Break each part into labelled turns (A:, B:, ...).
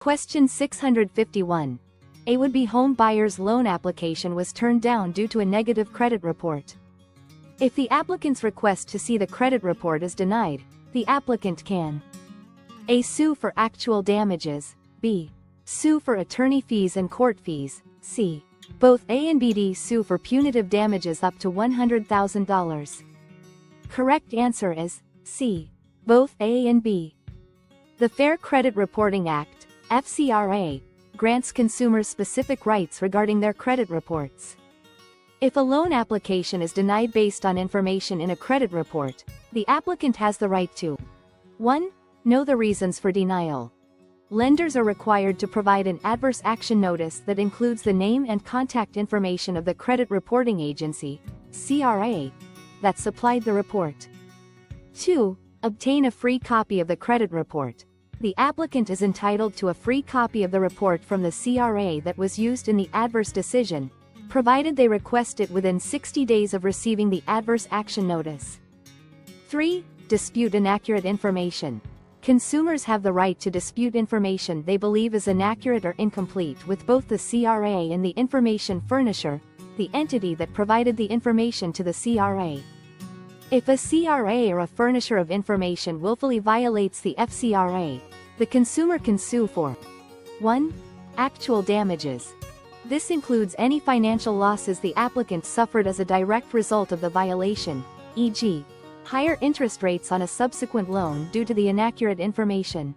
A: Question 651. A would-be home buyer's loan application was turned down due to a negative credit report. If the applicant's request to see the credit report is denied, the applicant can A. Sue for actual damages, B. Sue for attorney fees and court fees, C. Both A and B. D. Sue for punitive damages up to $100,000. Correct answer is C. Both A and B. The Fair Credit Reporting Act, FCRA, grants consumers specific rights regarding their credit reports. If a loan application is denied based on information in a credit report, the applicant has the right to 1. Know the reasons for denial. Lenders are required to provide an adverse action notice that includes the name and contact information of the credit reporting agency, CRA, that supplied the report. 2. Obtain a free copy of the credit report. The applicant is entitled to a free copy of the report from the CRA that was used in the adverse decision, provided they request it within 60 days of receiving the adverse action notice. 3. Dispute inaccurate information. Consumers have the right to dispute information they believe is inaccurate or incomplete with both the CRA and the information furnisher, the entity that provided the information to the CRA. If a CRA or a furnisher of information willfully violates the FCRA, the consumer can sue for 1. Actual damages. This includes any financial losses the applicant suffered as a direct result of the violation, e.g., higher interest rates on a subsequent loan due to the inaccurate information.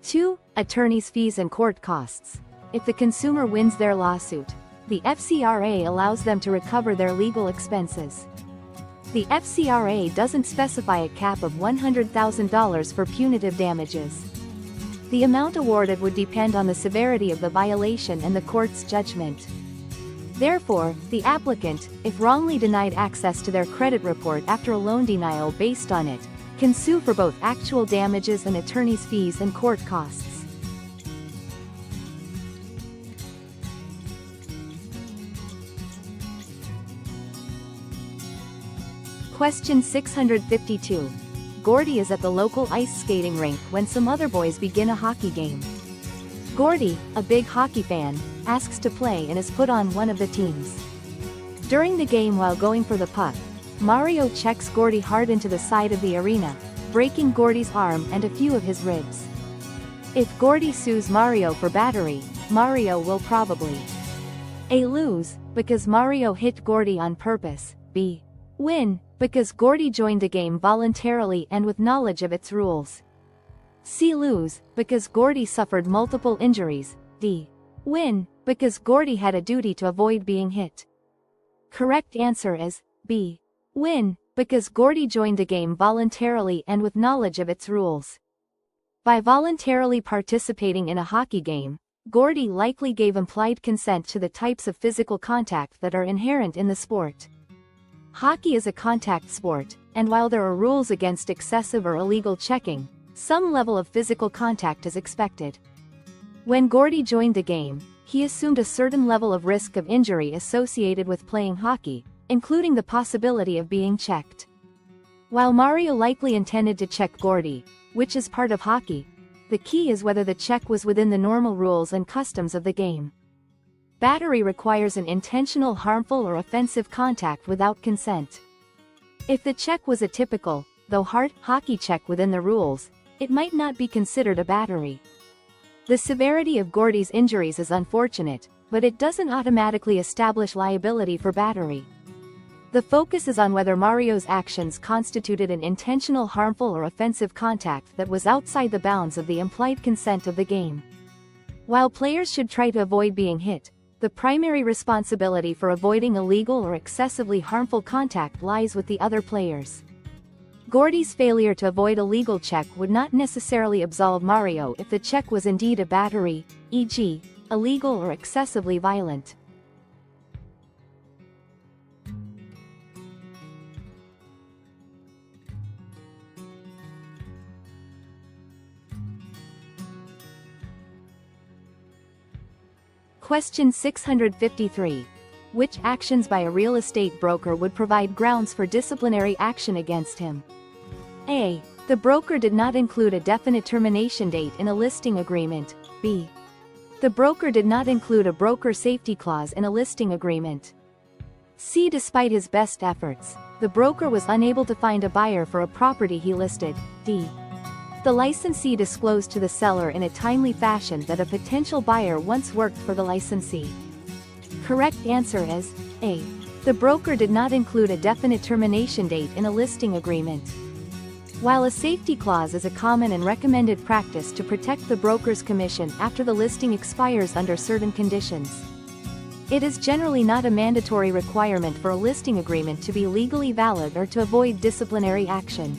A: 2. Attorney's fees and court costs. If the consumer wins their lawsuit, the FCRA allows them to recover their legal expenses. The FCRA doesn't specify a cap of $100,000 for punitive damages. The amount awarded would depend on the severity of the violation and the court's judgment. Therefore, the applicant, if wrongly denied access to their credit report after a loan denial based on it, can sue for both actual damages and attorney's fees and court costs. Question 652. Gordy is at the local ice skating rink when some other boys begin a hockey game. Gordy, a big hockey fan, asks to play and is put on one of the teams. During the game while going for the puck, Mario checks Gordy hard into the side of the arena, breaking Gordy's arm and a few of his ribs. If Gordy sues Mario for battery, Mario will probably A. Lose, because Mario hit Gordy on purpose, B. Win, because Gordy joined the game voluntarily and with knowledge of its rules. C. Lose, because Gordy suffered multiple injuries, D. Win, because Gordy had a duty to avoid being hit. Correct answer is B. Win, because Gordy joined the game voluntarily and with knowledge of its rules. By voluntarily participating in a hockey game, Gordy likely gave implied consent to the types of physical contact that are inherent in the sport. Hockey is a contact sport, and while there are rules against excessive or illegal checking, some level of physical contact is expected. When Gordy joined the game, he assumed a certain level of risk of injury associated with playing hockey, including the possibility of being checked. While Mario likely intended to check Gordy, which is part of hockey, the key is whether the check was within the normal rules and customs of the game. Battery requires an intentional harmful or offensive contact without consent. If the check was a typical, though hard, hockey check within the rules, it might not be considered a battery. The severity of Gordy's injuries is unfortunate, but it doesn't automatically establish liability for battery. The focus is on whether Mario's actions constituted an intentional harmful or offensive contact that was outside the bounds of the implied consent of the game. While players should try to avoid being hit, the primary responsibility for avoiding illegal or excessively harmful contact lies with the other players. Gordy's failure to avoid a legal check would not necessarily absolve Mario if the check was indeed a battery, e.g., illegal or excessively violent. Question 653. Which actions by a real estate broker would provide grounds for disciplinary action against him? A. The broker did not include a definite termination date in a listing agreement, B. The broker did not include a broker safety clause in a listing agreement. C. Despite his best efforts, the broker was unable to find a buyer for a property he listed. D. The licensee disclosed to the seller in a timely fashion that a potential buyer once worked for the licensee. Correct answer is A. The broker did not include a definite termination date in a listing agreement. While a safety clause is a common and recommended practice to protect the broker's commission after the listing expires under certain conditions, it is generally not a mandatory requirement for a listing agreement to be legally valid or to avoid disciplinary action.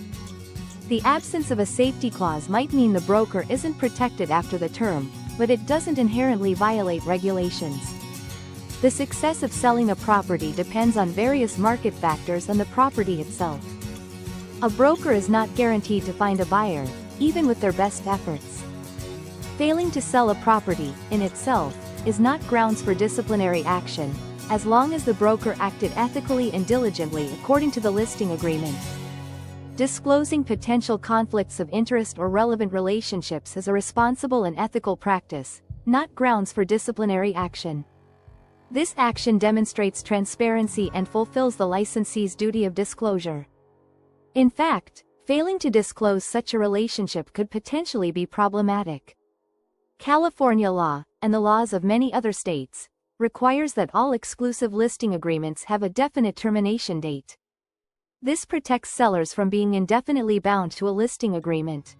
A: The absence of a safety clause might mean the broker isn't protected after the term, but it doesn't inherently violate regulations. The success of selling a property depends on various market factors and the property itself. A broker is not guaranteed to find a buyer, even with their best efforts. Failing to sell a property, in itself, is not grounds for disciplinary action, as long as the broker acted ethically and diligently according to the listing agreement. Disclosing potential conflicts of interest or relevant relationships is a responsible and ethical practice, not grounds for disciplinary action. This action demonstrates transparency and fulfills the licensee's duty of disclosure. In fact, failing to disclose such a relationship could potentially be problematic. California law, and the laws of many other states, requires that all exclusive listing agreements have a definite termination date. This protects sellers from being indefinitely bound to a listing agreement.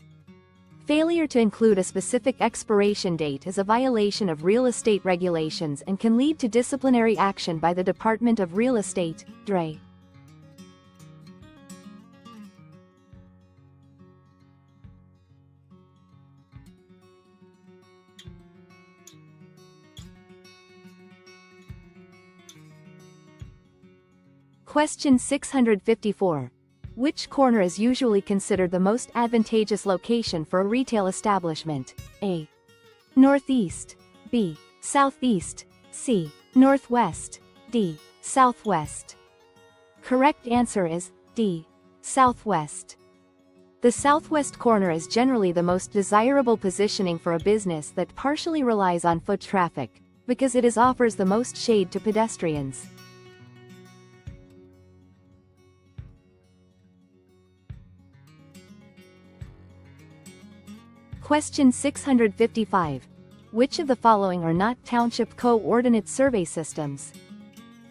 A: Failure to include a specific expiration date is a violation of real estate regulations and can lead to disciplinary action by the Department of Real Estate, DRE. Question 654. Which corner is usually considered the most advantageous location for a retail establishment? A. Northeast. B. Southeast. C. Northwest. D. Southwest. Correct answer is D. Southwest. The southwest corner is generally the most desirable positioning for a business that partially relies on foot traffic, because it offers the most shade to pedestrians. Question 655. Which of the following are not township coordinate survey systems?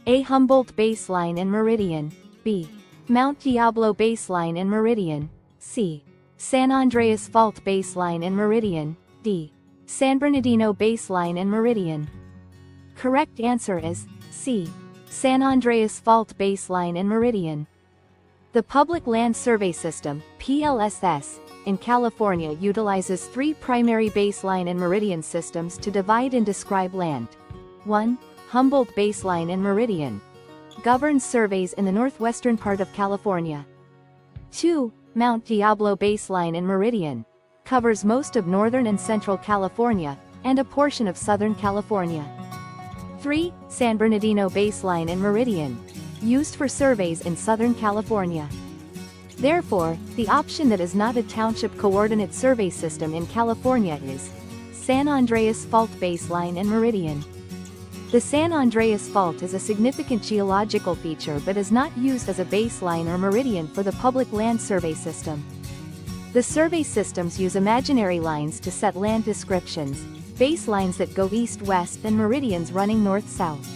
A: A. Humboldt baseline and meridian. B. Mount Diablo baseline and meridian. C. San Andreas fault baseline and meridian. D. San Bernardino baseline and meridian. Correct answer is C. San Andreas fault baseline and meridian. The Public Land Survey System, PLSS, in California utilizes three primary baseline and meridian systems to divide and describe land. 1. Humboldt baseline and meridian governs surveys in the northwestern part of California. 2. Mount Diablo baseline and meridian covers most of northern and central California, and a portion of southern California. 3. San Bernardino baseline and meridian used for surveys in southern California. Therefore, the option that is not a township coordinate survey system in California is San Andreas fault baseline and meridian. The San Andreas fault is a significant geological feature but is not used as a baseline or meridian for the Public Land Survey System. The survey systems use imaginary lines to set land descriptions, baselines that go east-west and meridians running north-south.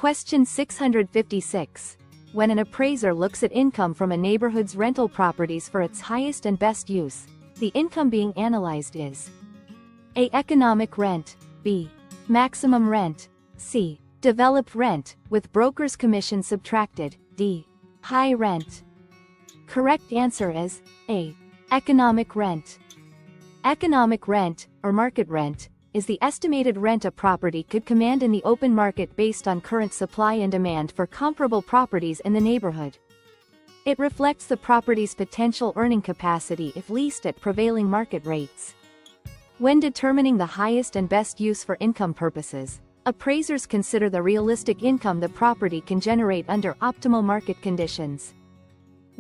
A: Question 656. When an appraiser looks at income from a neighborhood's rental properties for its highest and best use, the income being analyzed is A. Economic rent. B. Maximum rent. C. Developed rent, with broker's commission subtracted. D. High rent. Correct answer is A. Economic rent. Economic rent, or market rent, is the estimated rent a property could command in the open market based on current supply and demand for comparable properties in the neighborhood. It reflects the property's potential earning capacity if leased at prevailing market rates. When determining the highest and best use for income purposes, appraisers consider the realistic income the property can generate under optimal market conditions.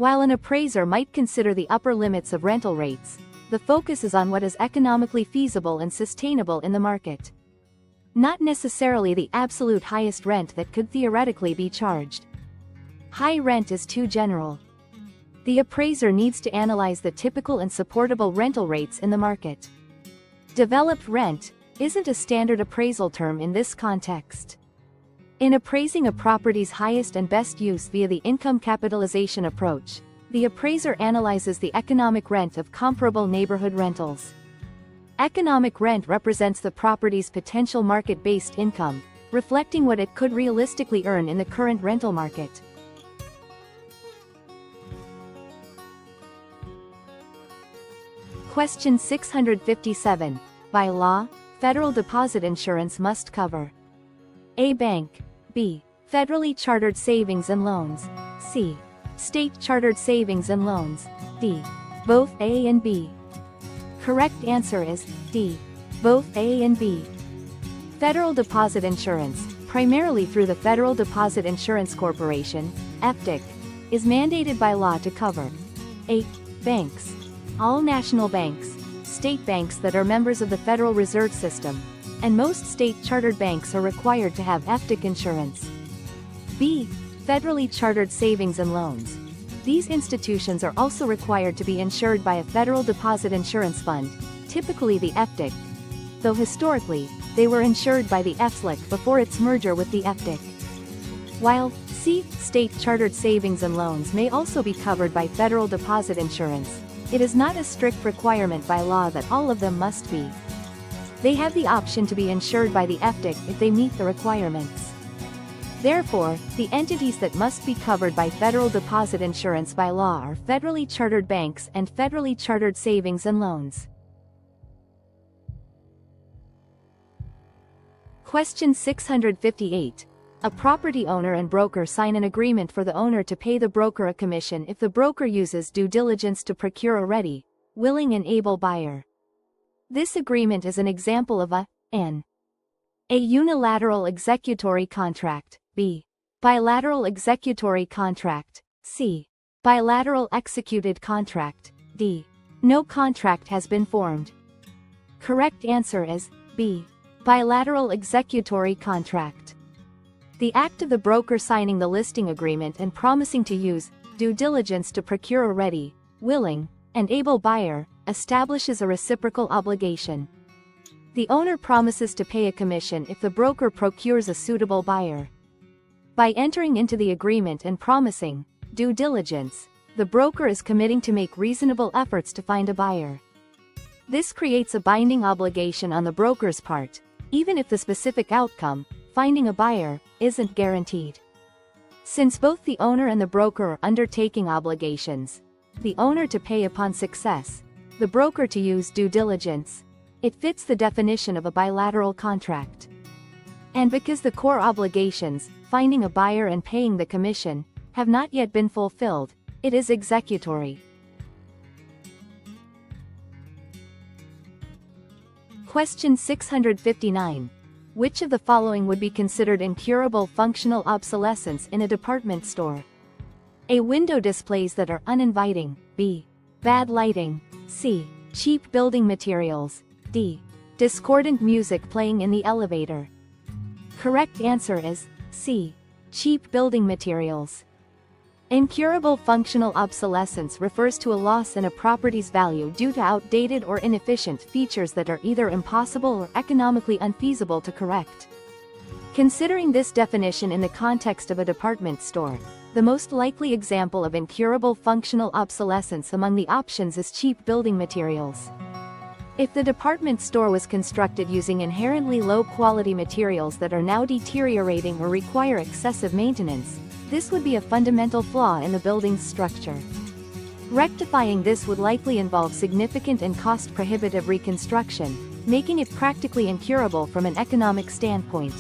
A: While an appraiser might consider the upper limits of rental rates, the focus is on what is economically feasible and sustainable in the market. Not necessarily the absolute highest rent that could theoretically be charged. High rent is too general. The appraiser needs to analyze the typical and supportable rental rates in the market. Developed rent isn't a standard appraisal term in this context. In appraising a property's highest and best use via the income capitalization approach, the appraiser analyzes the economic rent of comparable neighborhood rentals. Economic rent represents the property's potential market-based income, reflecting what it could realistically earn in the current rental market. Question 657. By law, federal deposit insurance must cover A. Bank, B. Federally chartered savings and loans, C. State chartered savings and loans, D. Both A and B. Correct answer is D. Both A and B. Federal deposit insurance, primarily through the Federal Deposit Insurance Corporation, FDIC, is mandated by law to cover A. Banks. All national banks, state banks that are members of the Federal Reserve System, and most state-chartered banks are required to have FDIC insurance. B. Federally chartered savings and loans. These institutions are also required to be insured by a Federal Deposit Insurance Fund, typically the FDIC, though historically, they were insured by the FSLIC before its merger with the FDIC. While C. State-chartered savings and loans may also be covered by federal deposit insurance, it is not a strict requirement by law that all of them must be. They have the option to be insured by the FDIC if they meet the requirements. Therefore, the entities that must be covered by federal deposit insurance by law are federally chartered banks and federally chartered savings and loans. Question 658. A property owner and broker sign an agreement for the owner to pay the broker a commission if the broker uses due diligence to procure a ready, willing and able buyer. This agreement is an example of A. Unilateral executory contract, B. Bilateral executory contract, C. Bilateral executed contract, D. No contract has been formed. Correct answer is B. Bilateral executory contract. The act of the broker signing the listing agreement and promising to use due diligence to procure a ready, willing, and able buyer establishes a reciprocal obligation. The owner promises to pay a commission if the broker procures a suitable buyer. By entering into the agreement and promising due diligence, the broker is committing to make reasonable efforts to find a buyer. This creates a binding obligation on the broker's part, even if the specific outcome, finding a buyer, isn't guaranteed. Since both the owner and the broker are undertaking obligations, the owner to pay upon success, the broker to use due diligence, it fits the definition of a bilateral contract. And because the core obligations, finding a buyer and paying the commission, have not yet been fulfilled, it is executory. Question 659. Which of the following would be considered incurable functional obsolescence in a department store? A. Window displays that are uninviting, B. Bad lighting, C. Cheap building materials, D. Discordant music playing in the elevator. Correct answer is C. Cheap building materials. Incurable functional obsolescence refers to a loss in a property's value due to outdated or inefficient features that are either impossible or economically unfeasible to correct. Considering this definition in the context of a department store, the most likely example of incurable functional obsolescence among the options is cheap building materials. If the department store was constructed using inherently low-quality materials that are now deteriorating or require excessive maintenance, this would be a fundamental flaw in the building's structure. Rectifying this would likely involve significant and cost-prohibitive reconstruction, making it practically incurable from an economic standpoint.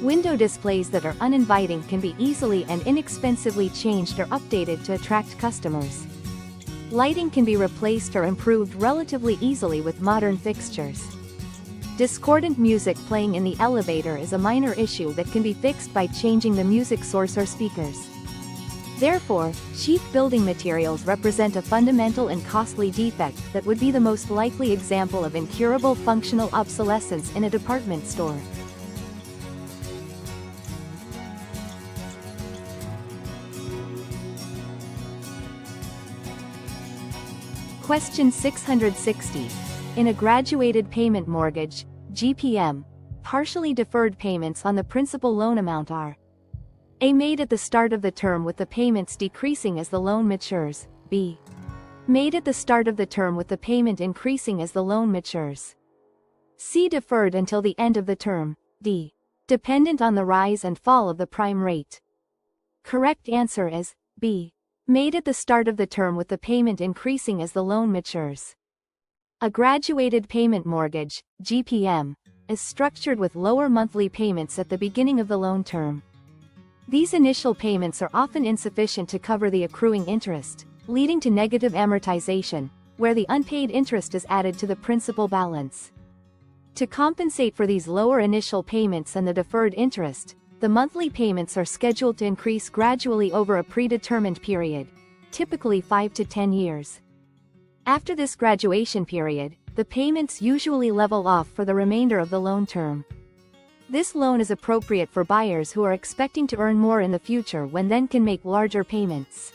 A: Window displays that are uninviting can be easily and inexpensively changed or updated to attract customers. Lighting can be replaced or improved relatively easily with modern fixtures. Discordant music playing in the elevator is a minor issue that can be fixed by changing the music source or speakers. Therefore, cheap building materials represent a fundamental and costly defect that would be the most likely example of incurable functional obsolescence in a department store. Question 660. In a graduated payment mortgage, GPM, partially deferred payments on the principal loan amount are A. Made at the start of the term with the payments decreasing as the loan matures, B. Made at the start of the term with the payment increasing as the loan matures, C. Deferred until the end of the term, D. Dependent on the rise and fall of the prime rate. Correct answer is B. Made at the start of the term with the payment increasing as the loan matures. A graduated payment mortgage, GPM, is structured with lower monthly payments at the beginning of the loan term. These initial payments are often insufficient to cover the accruing interest, leading to negative amortization, where the unpaid interest is added to the principal balance. To compensate for these lower initial payments and the deferred interest, the monthly payments are scheduled to increase gradually over a predetermined period, typically 5 to 10 years. After this graduation period, the payments usually level off for the remainder of the loan term. This loan is appropriate for buyers who are expecting to earn more in the future when then can make larger payments.